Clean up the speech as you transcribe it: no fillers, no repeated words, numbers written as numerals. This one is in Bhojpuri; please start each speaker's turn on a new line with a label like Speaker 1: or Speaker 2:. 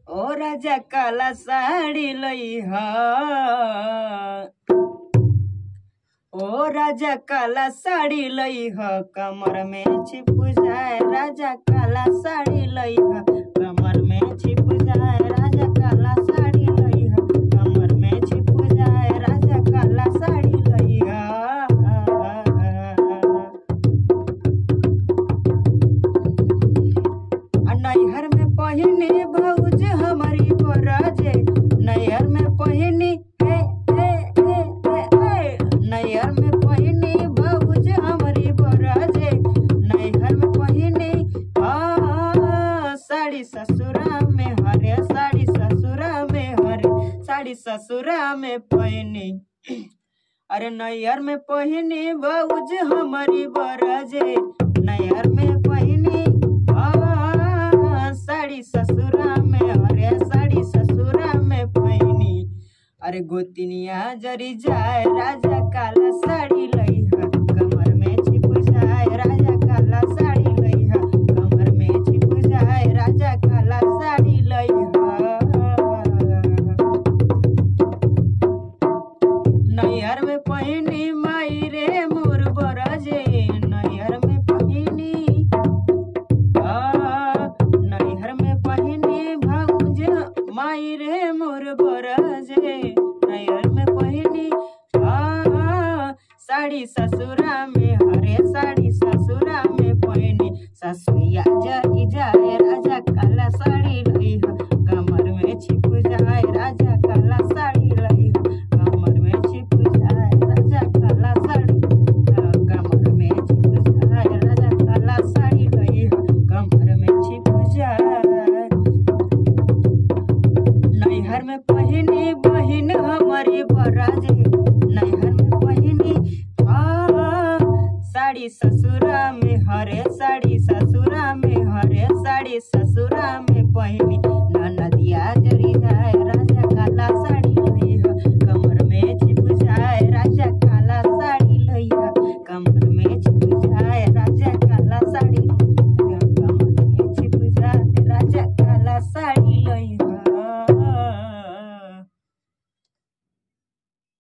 Speaker 1: ओ राजा काला साड़ी लई हा। ओ राजा काला साड़ी लई ह कमर में छिप जाए। राजा काला साड़ी लई ह कमर में छिप जाए। राजा काला साड़ी लई ह कमर में छिप जाए। राजा काला साड़ी लई ह। नैहर में पहिनी भौज हमारी बराजे। नैहर में पहिनी नैहर में पहिनी भौज हमारी बराजे। नैहर में पहिनी साड़ी ससुरा में हरे। साड़ी ससुरा में हरे। साड़ी ससुरा में पहिनी। अरे नैहर में पहिनी भौज हमारी बराजे। नैहर में पहिनी साड़ी ससुरा में हरे। साड़ी ससुरा में पहिनी। अरे गोतिनिया जरी जाए। राजा काला साड़ी लई ह कमर में छिप जाए। राजा काला साड़ी लई ह कमर में छिप जाए। राजा काला साड़ी लई ह। नैहर में पहिनी माई रे मोर बराजे। नैहर में पहिनी नैहर में पहिनी भौज माई रे मोर बराजे। नैहर में पहिनी साड़ी ससुरा में हरे। साड़ी ससुरा में पहिनी। ससुया जरी जाए। राजा काला साड़ी लई ह कमर में छिप जाए। राजा काला साड़ी लई ह कमर में छिप जाए। राजा काला साड़ी कमर में छिप जाए। राजा काला साड़ी लई ह कमर में छिप जाए। नैहर में पहिनी बहिन हमारी बराजे। नैहर में पहिनी साड़ी ससुरा में हरे। साड़ी ससुरा में हरे। साड़ी ससुरा में पहिनी। ननदिया जरी जाए।